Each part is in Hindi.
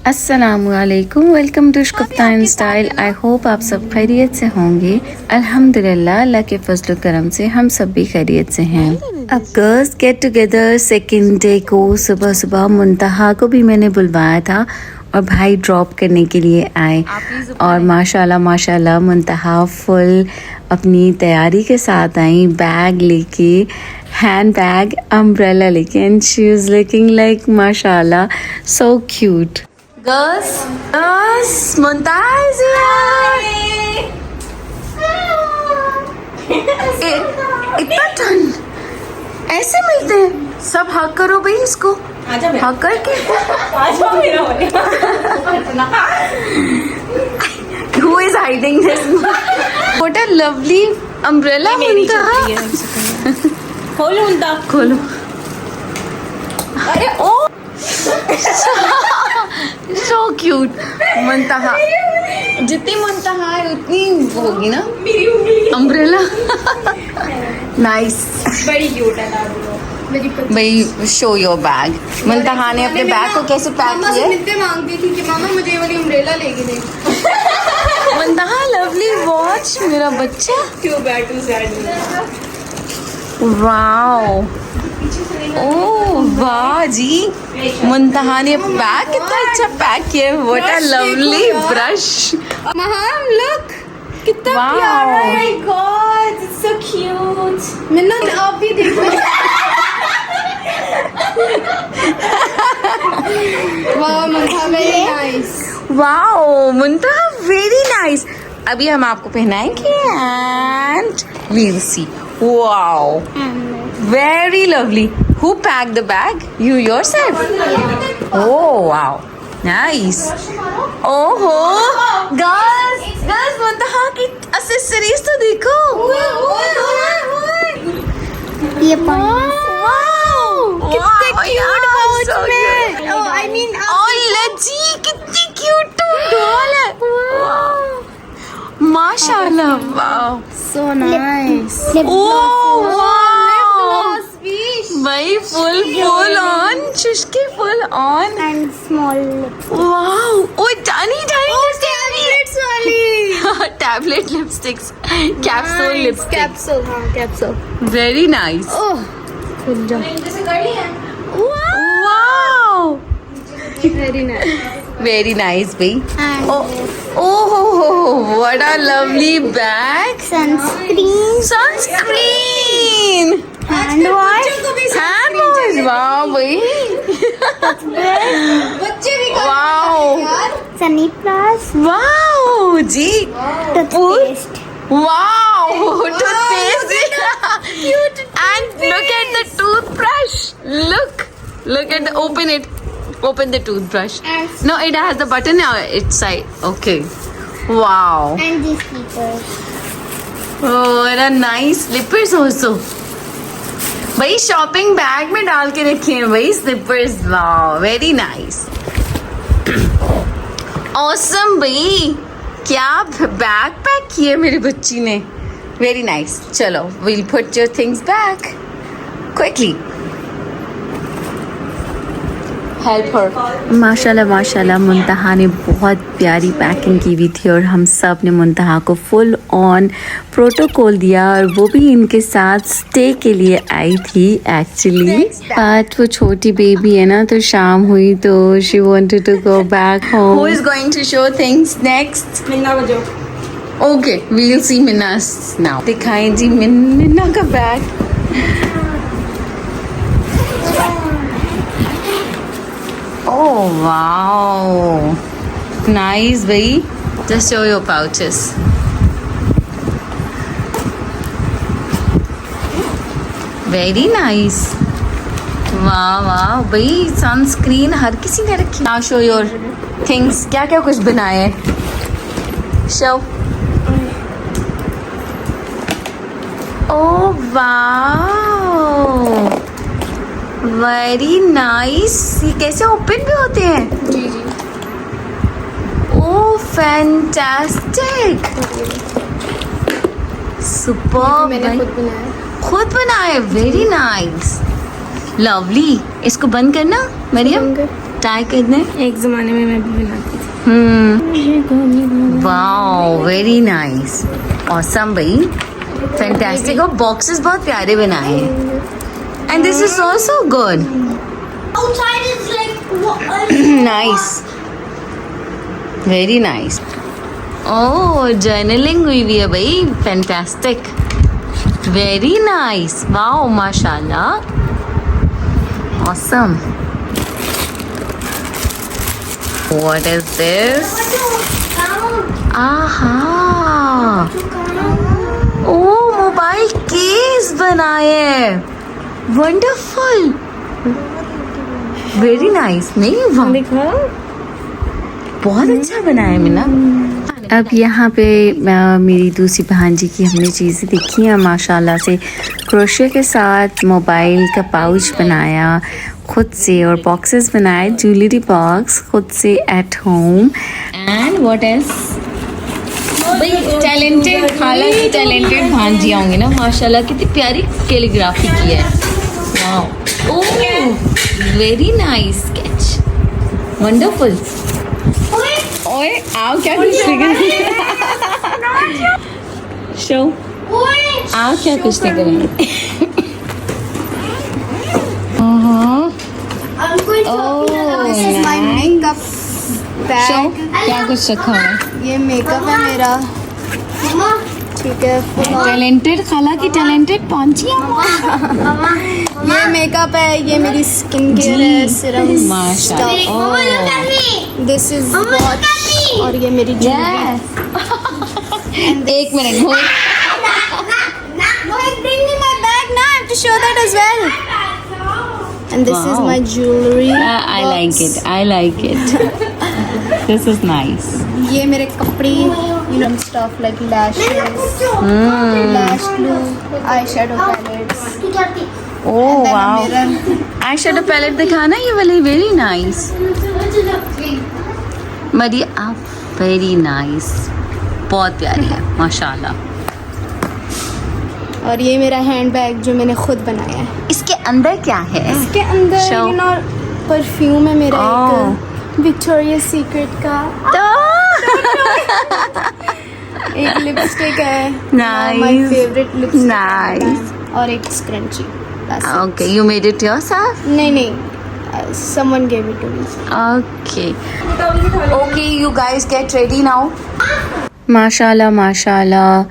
अस्सलामुअलैकुम, वेलकम टू कप्तान स्टाइल। आई होप आप सब खैरियत से होंगे। अल्हम्दुलिल्लाह, अल्लाह के फजल करम से हम सब भी खैरियत से हैं। अब girls get together second day को सुबह सुबह मुंतहा को भी मैंने बुलवाया था और भाई ड्रॉप करने के लिए आए और माशाल्लाह माशाल्लाह मुंतहा फुल अपनी तैयारी के साथ आई, बैग लेके, हैंड बैग, अम्ब्रेला लेके, and she is looking like माशाल्लाह so cute. Girls, Muntaha is here. इतना ठंड ऐसे मिलते हैं सब। हक करो भाई इसको, हक करके। Who is hiding this? What a lovely umbrella, Muntaha. खोलो मुंता, खोलो। अरे ओ so cute मुंतहा। जितनी मुंतहा है उतनी होगी ना अम्ब्रेला। नाइस, बड़ी क्यूट है भाई। Show your bag. मुंतहा ने अपने बैग को कैसे पैक किया? मिलते मांगती थी कि मामा मुझे ये वाली अम्ब्रेला लेके दे। मुंतहा लवली वॉच मेरा बच्चा। क्यों बैग टू साइड। वाओ, ओह वाह जी, मुंतहा ने बैग कितना अच्छा पैक किया है। What a lovely brush. महाम लुक कितना Wow. प्यारा है। My god, it's so cute. Minnat आप भी देखो। वाह Muntaha very nice. Wow Muntaha very nice. अभी हम आपको पहनाएंगे and we'll see. Wow very lovely. Who packed the bag? You yourself? Oh wow, nice. Oh ho, girls, मुंतहा की accessories तो देखो। ये Wow, कितने cute pouch so में। cute. Oh, I mean, और लज्जी कितनी क्यूट डॉल है। माशाल्लाह, wow. so nice। Oh wow भाई, फुल ऑन चुस्की, full on and small lips. Wow. Oh टानी टैबलेट्स वाली। Tablet lipsticks, capsule lipstick, capsule, हाँ कैप्सूल। Very nice. ओह खुल जा। Wow very nice. Very nice भाई। And oh what a lovely bag. sunscreen. Sunscreen, Hand wash. Hand wash. Wow भाई, बच्चे भी वाओ Sunny plus. वाओ जी। Toothpaste. Wow, toothpaste. And look at the toothbrush. Look at the, open the toothbrush. And- No, it has the button on its side. Okay. Wow. And these slippers. Oh, what a nice slippers also. भाई शॉपिंग बैग में डाल के रखे हैं भाई slippers. Wow very nice, awesome भाई। क्या बैग पैक किया मेरी बच्ची ने, वेरी नाइस। चलो we'll put your things back quickly. Help her. माशाल्लाह माशाल्लाह मुंतहा ने बहुत प्यारी पैकिंग की हुई थी और हम सब ने मुंतहा को फुल ऑन प्रोटोकॉल दिया और वो भी इनके साथ स्टे के लिए आई थी एक्चुअली। बट वो छोटी बेबी है ना, तो शाम हुई तो she wanted to go back home. Who is going to show things next? Minna बजो। Okay we will see Minna's now. दिखाएं जी मिन्ना का बैग। Oh wow, nice bhai. Just show your pouches. Very nice. वाह भाई, सनस्क्रीन हर किसी ने रखी। Now show your things. क्या क्या कुछ बनाए? Show. Oh wow. Very nice. ये कैसे ओपन भी होते हैं? जी जी। Oh fantastic, super. मैंने खुद बनाया। खुद बनाए, वेरी नाइस, लवली। इसको बंद करना मरियम। ट्राई करने? एक ज़माने में मैं भी बनाती थी। वाओ वेरी नाइस, ऑसम भाई, फैंटास्टिक। और बॉक्सेस बहुत प्यारे बनाए हैं and this is also good, Outside is like nice, very nice. Oh journaling हुई हुई है भाई, फैंटास्टिक, वेरी नाइस, वाओ माशाल्लाह, ऑसम। What is this? आहा, ओ मोबाइल केस बनाए हैं, वंडरफुल, वेरी नाइस। नहीं वाह, देखो बहुत अच्छा बनाया है मीना। अब यहाँ पे मेरी दूसरी बहन जी की हमने चीज़ें देखी हैं माशाल्लाह से। क्रोशिया के साथ मोबाइल का पाउच बनाया खुद से और बॉक्सेस बनाए, ज्वेलरी बॉक्स खुद से at home. And what else, भाई टैलेंटेड खाला की टैलेंटेड भांजी होंगी ना माशाल्लाह, कितनी प्यारी कैलीग्राफी की है, wow, oh very nice sketch, wonderful. ओए आओ, क्या कुछ करेंगे, शो आओ, क्या कुछ करेंगे। I'm going shopping around. This is my makeup show bag. क्या कुछ रखा हुआ है, ये मेकअप है मेरा, Mama, ठीक है। टैलेंटेड खाला की टैलेंटेड पहुंची ये मेकअप है, ये मेरी स्किन केयर है, सीरम, माशाल्लाह, Mama, look at me. This is Mama, look watch, at me. और ये मेरी ज्वेलरी। एक मिनट हो, No, bring me my bag now. I have to show that as well. And this is Wow. my jewelry. I like it, I like it, this is nice। ये मेरे कपड़े, you know stuff like lashes, lash glue, eyeshadow palettes, oh and then a wow, mirror. Eyeshadow palette दिखाना, ये वाली very nice, Maria very nice, बहुत प्यारी है माशाल्लाह। और ये मेरा हैंड बैग जो मैंने खुद बनाया है। इसके अंदर क्या है? इसके अंदर Show. you know परफ्यूम है मेरा, Oh. एक विक्टोरिया सीक्रेट का, एक लिपस्टिक है, Nice. My favourite lipstick, Nice. और एक scrunchie. Okay, you made it yourself? नहीं नहीं, someone gave it to me. Okay okay, you guys get ready now. माशाल्लाह माशाल्लाह,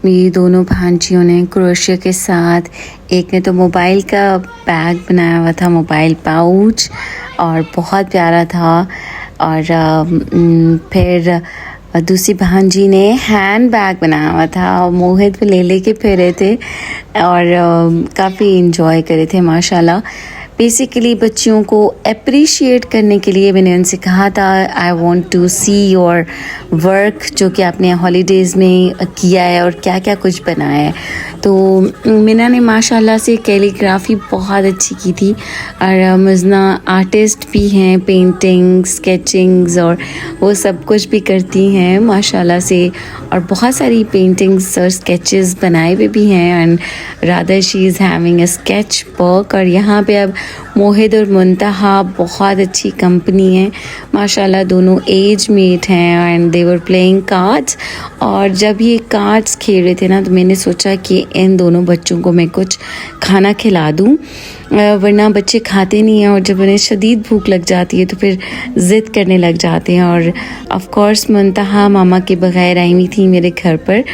मेरी दोनों भांजियों ने क्रोशिया के साथ, एक ने तो मोबाइल का बैग बनाया हुआ था, मोबाइल पाउच, और बहुत प्यारा था, और फिर दूसरी भांजी ने हैंड बैग बनाया हुआ था और मोहित पे ले के फिरे थे और काफ़ी इंजॉय करे थे माशाल्लाह। बेसिकली बच्चियों को अप्रिशिएट करने के लिए मैंने उनसे कहा था, I want to see your work, जो कि आपने हॉलीडेज़ में किया है और क्या क्या कुछ बनाया है। तो मीना ने माशाल्लाह से कैलीग्राफी बहुत अच्छी की थी, और मुजना आर्टिस्ट भी हैं, पेंटिंग, स्केचिंग्स और वो सब कुछ भी करती हैं माशाल्लाह से, और बहुत सारी पेंटिंग्स और स्केचेस बनाए हुए भी हैं, and rather she is having a sketch book. और यहाँ पे अब मोहित और मुंतहा बहुत अच्छी कंपनी है माशाल्लाह, दोनों एज मेट हैं and they were playing cards. और जब ये कार्ड्स खेल रहे थे ना, तो मैंने सोचा कि इन दोनों बच्चों को मैं कुछ खाना खिला दूँ, वरना बच्चे खाते नहीं हैं, और जब उन्हें शदीद भूख लग जाती है तो फिर ज़िद करने लग जाते हैं। और ऑफ कोर्स मुंतहा मामा के बगैर आई हुई थी मेरे घर पर,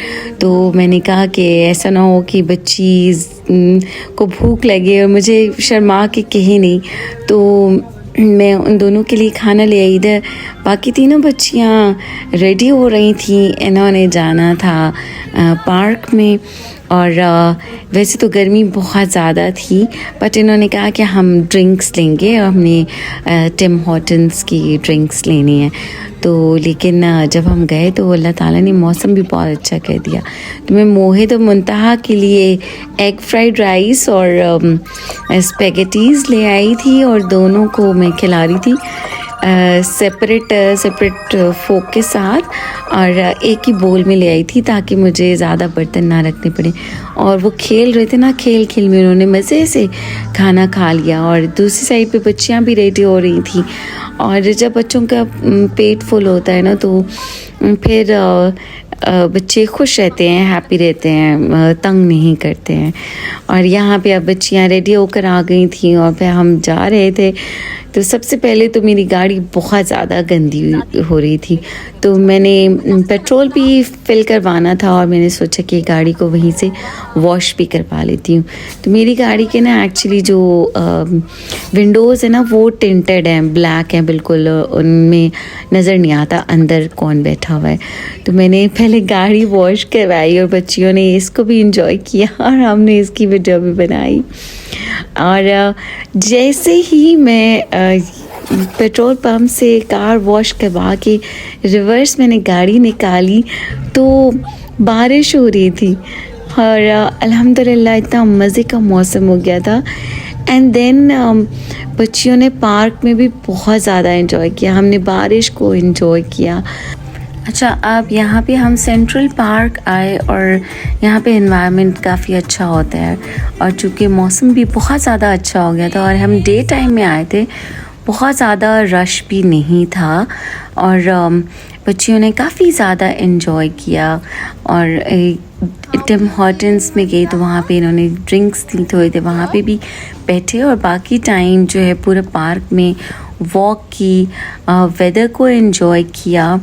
तो मैंने कहा कि ऐसा ना हो कि बच्ची को भूख लगे और मुझे शर्मा के कहे नहीं, तो मैं उन दोनों के लिए खाना ले आई। इधर बाकी तीनों बच्चियाँ रेडी हो रही थी, इन्होंने जाना था पार्क में, और वैसे तो गर्मी बहुत ज़्यादा थी, बट इन्होंने कहा कि हम ड्रिंक्स लेंगे, और हमने टिम हॉर्टन्स की ड्रिंक्स लेनी है। तो लेकिन जब हम गए तो अल्लाह ताला ने मौसम भी बहुत अच्छा कर दिया, तो मैं मोहित और मुंतहा के लिए एग फ्राइड राइस और स्पेगेटीज़ ले आई थी, और दोनों को मैं खिला रही थी। सेपरेट फोक के साथ और एक ही बोल में ले आई थी ताकि मुझे ज़्यादा बर्तन ना रखने पड़े। और वो खेल रहे थे ना, खेल खेल में उन्होंने मज़े से खाना खा लिया। और दूसरी साइड पे बच्चियाँ भी रेडी हो रही थी। और जब बच्चों का पेट फुल होता है ना तो फिर बच्चे खुश रहते हैं, हैप्पी रहते हैं, तंग नहीं करते हैं। और यहाँ पे अब बच्चियाँ रेडी होकर आ गई थी और फिर हम जा रहे थे। तो सबसे पहले तो मेरी गाड़ी बहुत ज़्यादा गंदी हो रही थी, तो मैंने पेट्रोल भी फिल करवाना था और मैंने सोचा कि गाड़ी को वहीं से वॉश भी करवा लेती हूँ। तो मेरी गाड़ी के ना एक्चुअली जो विंडोज़ है ना वो टिंटेड हैं, ब्लैक हैं बिल्कुल, उनमें नज़र नहीं आता अंदर कौन बैठा हुआ है। तो मैंने पहले गाड़ी वॉश करवाई और बच्चियों ने इसको भी इंजॉय किया और हमने इसकी वीडियो भी बनाई। और जैसे ही मैं पेट्रोल पंप से कार वॉश करवा के रिवर्स मैंने गाड़ी निकाली तो बारिश हो रही थी और अल्हम्दुलिल्लाह इतना मज़े का मौसम हो गया था। एंड देन बच्चियों ने पार्क में भी बहुत ज़्यादा एंजॉय किया, हमने बारिश को एंजॉय किया। अच्छा, अब यहाँ पे हम सेंट्रल पार्क आए और यहाँ पे एनवायरनमेंट काफ़ी अच्छा होता है और चूँकि मौसम भी बहुत ज़्यादा अच्छा हो गया था और हम डे टाइम में आए थे, बहुत ज़्यादा रश भी नहीं था और बच्चियों ने काफ़ी ज़्यादा एंजॉय किया। और टिम हॉर्टन्स में गए तो वहाँ पे इन्होंने ड्रिंक्स दी थोड़ी देर, वहाँ पे भी बैठे और बाकी टाइम जो है पूरे पार्क में वॉक की, वेदर को एंजॉय किया।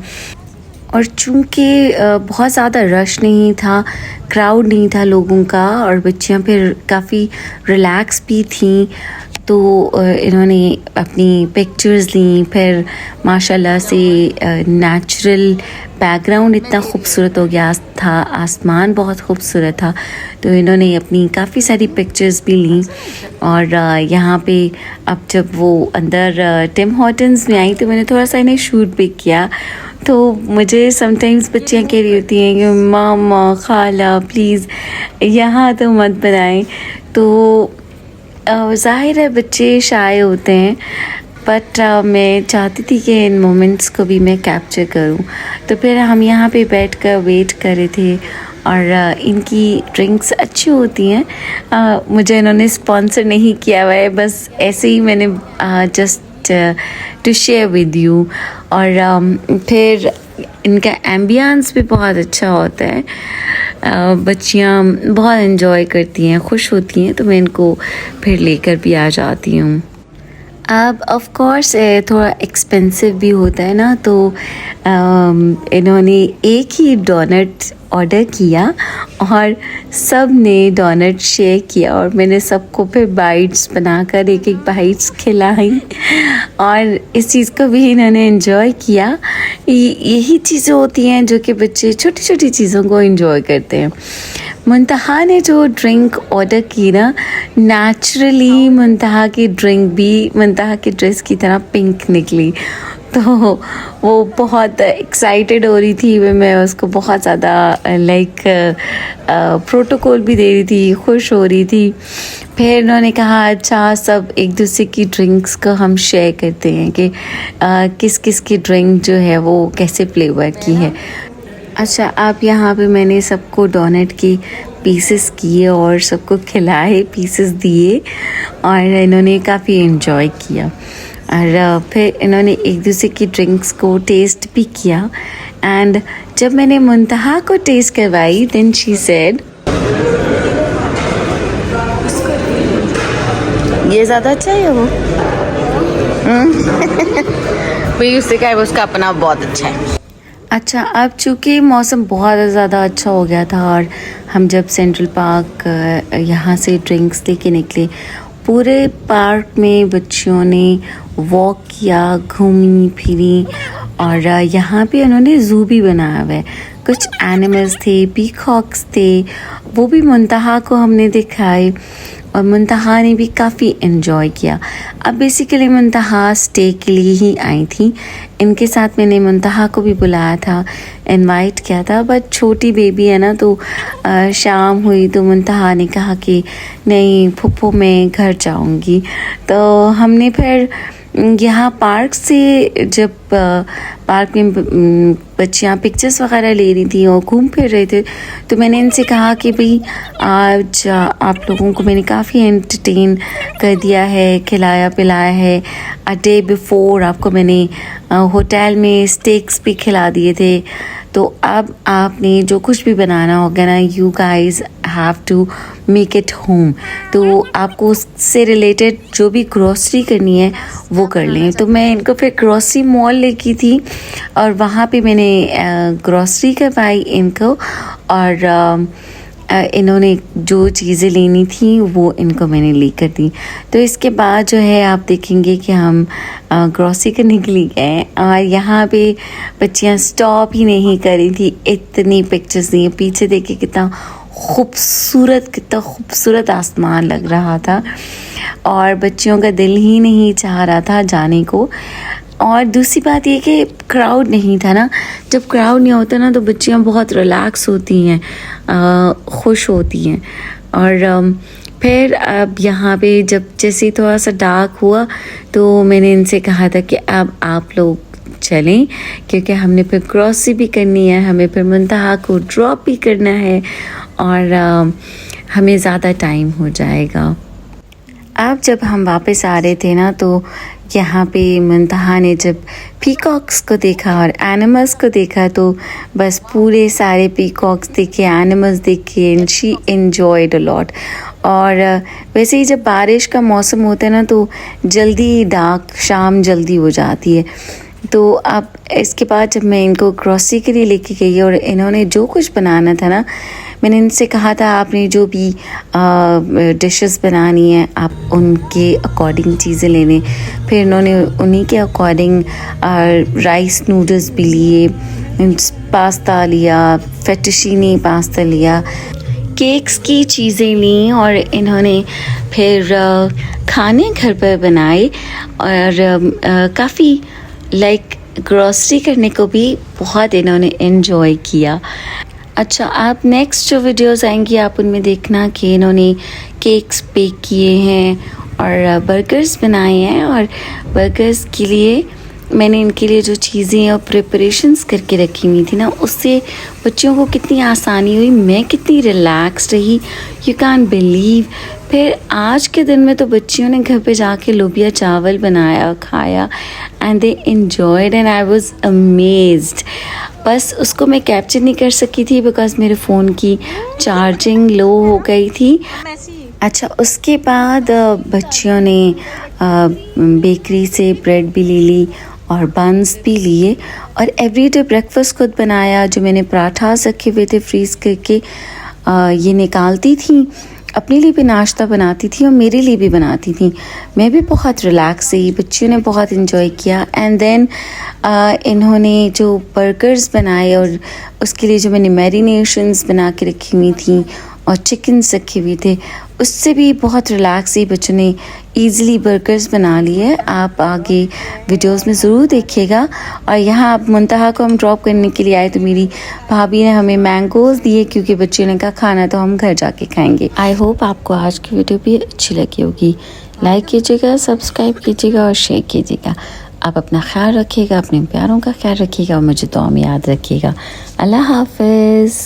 और चूँकि बहुत ज़्यादा रश नहीं था, क्राउड नहीं था लोगों का और बच्चियाँ फिर काफ़ी रिलैक्स भी थीं, तो इन्होंने अपनी पिक्चर्स ली। फिर माशाल्लाह से नेचुरल बैकग्राउंड इतना खूबसूरत हो गया था, आसमान बहुत खूबसूरत था, तो इन्होंने अपनी काफ़ी सारी पिक्चर्स भी ली। और यहाँ पे अब जब वो अंदर टिम हॉर्टन्स में आई तो मैंने थोड़ा सा इन्हें शूट भी किया। तो मुझे समटाइम्स बच्चियाँ कह रही होती हैं कि मामा खाला प्लीज़ यहाँ तो मत बनाएं, तो ज़ाहिर है बच्चे शाय होते हैं, बट मैं चाहती थी कि इन मोमेंट्स को भी मैं कैप्चर करूं। तो फिर हम यहाँ पे बैठकर वेट कर रहे थे और इनकी ड्रिंक्स अच्छी होती हैं। मुझे इन्होंने स्पॉन्सर नहीं किया हुआ है, बस ऐसे ही मैंने just to share with you. और फिर इनका एम्बियंस भी बहुत अच्छा होता है, बच्चियाँ बहुत एंजॉय करती हैं, खुश होती हैं, तो मैं इनको फिर लेकर भी आ जाती हूँ। अब ऑफ कोर्स थोड़ा एक्सपेंसिव भी होता है ना, तो इन्होंने एक ही डोनट ऑर्डर किया और सब ने डोनट शेयर किया और मैंने सबको फिर बाइट्स बनाकर एक एक बाइट्स खिलाई और इस चीज़ को भी इन्होंने एंजॉय किया। यही चीज़ें होती हैं जो कि बच्चे छोटी छोटी चीज़ों को एंजॉय करते हैं। मुंतहा ने जो ड्रिंक ऑर्डर की ना, नेचुरली मुंतहा की ड्रिंक भी मुंतहा की ड्रेस की तरह पिंक निकली, तो वो बहुत एक्साइटेड हो रही थी। मैं उसको बहुत ज़्यादा लाइक प्रोटोकॉल भी दे रही थी, खुश हो रही थी। फिर उन्होंने कहा अच्छा सब एक दूसरे की ड्रिंक्स को हम शेयर करते हैं कि किस किस की ड्रिंक जो है वो कैसे फ्लेवर की है। अच्छा, आप यहाँ पे मैंने सबको डोनट की पीसेस किए और सबको खिलाए, पीसेस दिए और इन्होंने काफ़ी एंजॉय किया। और फिर इन्होंने एक दूसरे की ड्रिंक्स को टेस्ट भी किया। एंड जब मैंने मुंतहा को टेस्ट करवाई देन शी सेड ये ज़्यादा अच्छा है वो भाई उससे क्या है, उसका अपना बहुत अच्छा है। अच्छा, अब चूँकि मौसम बहुत ज़्यादा अच्छा हो गया था और हम जब सेंट्रल पार्क यहाँ से ड्रिंक्स लेके निकले, पूरे पार्क में बच्चियों ने वॉक किया, घूमी फिरी और यहाँ पे उन्होंने ज़ू भी बनाया हुआ है। कुछ एनिमल्स थे, पीकॉक्स थे, वो भी मुंतहा को हमने दिखाए और मुंतहा ने भी काफ़ी एंजॉय किया। अब बेसिकली मुंतहा स्टे के लिए ही आई थी, इनके साथ मैंने मुंतहा को भी बुलाया था, इनवाइट किया था, बट छोटी बेबी है ना, तो शाम हुई तो मुंतहा ने कहा कि नहीं फुप्पो मैं घर जाऊंगी। तो हमने फिर यहाँ पार्क से जब पार्क में बच्चियाँ पिक्चर्स वगैरह ले रही थी और घूम फिर रहे थे, तो मैंने इनसे कहा कि भाई आज आप लोगों को मैंने काफ़ी एंटरटेन कर दिया है, खिलाया पिलाया है। अ डे बिफोर आपको मैंने होटल में स्टेक्स भी खिला दिए थे। तो अब आपने जो कुछ भी बनाना होगा ना, you guys have to make it home. तो आपको उससे रिलेटेड जो भी ग्रॉसरी करनी है वो कर लें। तो मैं इनको फिर ग्रॉसरी मॉल लेकी थी और वहाँ पे मैंने ग्रॉसरी करवाई इनको, और इन्होंने जो चीज़ें लेनी थी वो इनको मैंने लेकर दी। तो इसके बाद जो है आप देखेंगे कि हम ग्रॉसरी करने के लिए गए और यहाँ पे बच्चियाँ स्टॉप ही नहीं कर रही थी, इतनी पिक्चर्स दी। पीछे देखिए कितना खूबसूरत आसमान लग रहा था और बच्चियों का दिल ही नहीं चाह रहा था जाने को। और दूसरी बात ये कि क्राउड नहीं था ना। जब क्राउड नहीं होता ना तो बच्चियाँ बहुत रिलैक्स होती हैं, खुश होती हैं। और फिर अब यहाँ पे जब जैसे थोड़ा सा डार्क हुआ तो मैंने इनसे कहा था कि अब आप लोग चलें, क्योंकि हमने फिर ग्रॉसरी भी करनी है, हमें फिर मुंतहा को ड्रॉप भी करना है और हमें ज़्यादा टाइम हो जाएगा। अब जब हम वापस आ रहे थे ना तो यहाँ पे मुंतहा ने जब पीकॉक्स को देखा और एनिमल्स को देखा तो बस पूरे सारे पीकॉक्स देखे, एनिमल्स देखे, and she enjoyed a lot. और वैसे ही जब बारिश का मौसम होता है ना तो जल्दी डार्क, शाम जल्दी हो जाती है। तो अब इसके बाद जब मैं इनको ग्रॉसरी के लिए लेके गई और इन्होंने जो कुछ बनाना था ना, मैंने इनसे कहा था आपने जो भी डिशेस बनानी है आप उनके अकॉर्डिंग चीज़ें लेने। फिर इन्होंने उन्हीं के अकॉर्डिंग राइस नूडल्स भी लिए, पास्ता लिया, फेटुशीनी पास्ता लिया, केक्स की चीज़ें ली और इन्होंने फिर खाने घर पर बनाए और काफ़ी ग्रॉसरी करने को भी बहुत इन्होंने एंजॉय किया। अच्छा, आप नेक्स्ट जो वीडियोस आएंगी आप उनमें देखना कि इन्होंने केक्स बेक किए हैं और बर्गर्स बनाए हैं। और बर्गर्स के लिए मैंने इनके लिए जो चीज़ें और प्रिपरेशंस करके रखी हुई थी ना, उससे बच्चों को कितनी आसानी हुई, मैं कितनी रिलैक्स रही, यू कैन बिलीव। फिर आज के दिन में तो बच्चियों ने घर पे जाके लोबिया चावल बनाया, खाया, and they enjoyed and I was amazed. बस उसको मैं कैप्चर नहीं कर सकी थी बिकॉज मेरे फ़ोन की चार्जिंग लो हो गई थी। अच्छा, उसके बाद बच्चियों ने बेकरी से ब्रेड भी ले ली और बन्स भी लिए और एवरीडे ब्रेकफास्ट खुद बनाया। जो मैंने पराठास रखे हुए थे फ्रीज़ करके ये निकालती थी, अपने लिए भी नाश्ता बनाती थी और मेरे लिए भी बनाती थी। मैं भी बहुत रिलैक्स रही, बच्चियों ने बहुत इन्जॉय किया। एंड देन इन्होंने जो बर्गर्स बनाए और उसके लिए जो मैंने मैरिनेशंस बना के रखी हुई थी और चिकन्स रखे हुए थे, उससे भी बहुत रिलैक्स ही बच्चों ने ईज़िली बर्गर्स बना लिए। आप आगे वीडियोस में ज़रूर देखिएगा। और यहाँ आप मुंतहा को हम ड्रॉप करने के लिए आए तो मेरी भाभी ने हमें मैंगोज़ दिए क्योंकि बच्चों ने कहा खाना तो हम घर जाके खाएंगे। आई होप आपको आज की वीडियो भी अच्छी लगी होगी। लाइक कीजिएगा, सब्सक्राइब कीजिएगा और शेयर कीजिएगा। आप अपना ख्याल रखिएगा, अपने प्यारों का ख्याल रखिएगा और मुझे दुआ में याद रखिएगा। अल्लाह हाफ़िज़।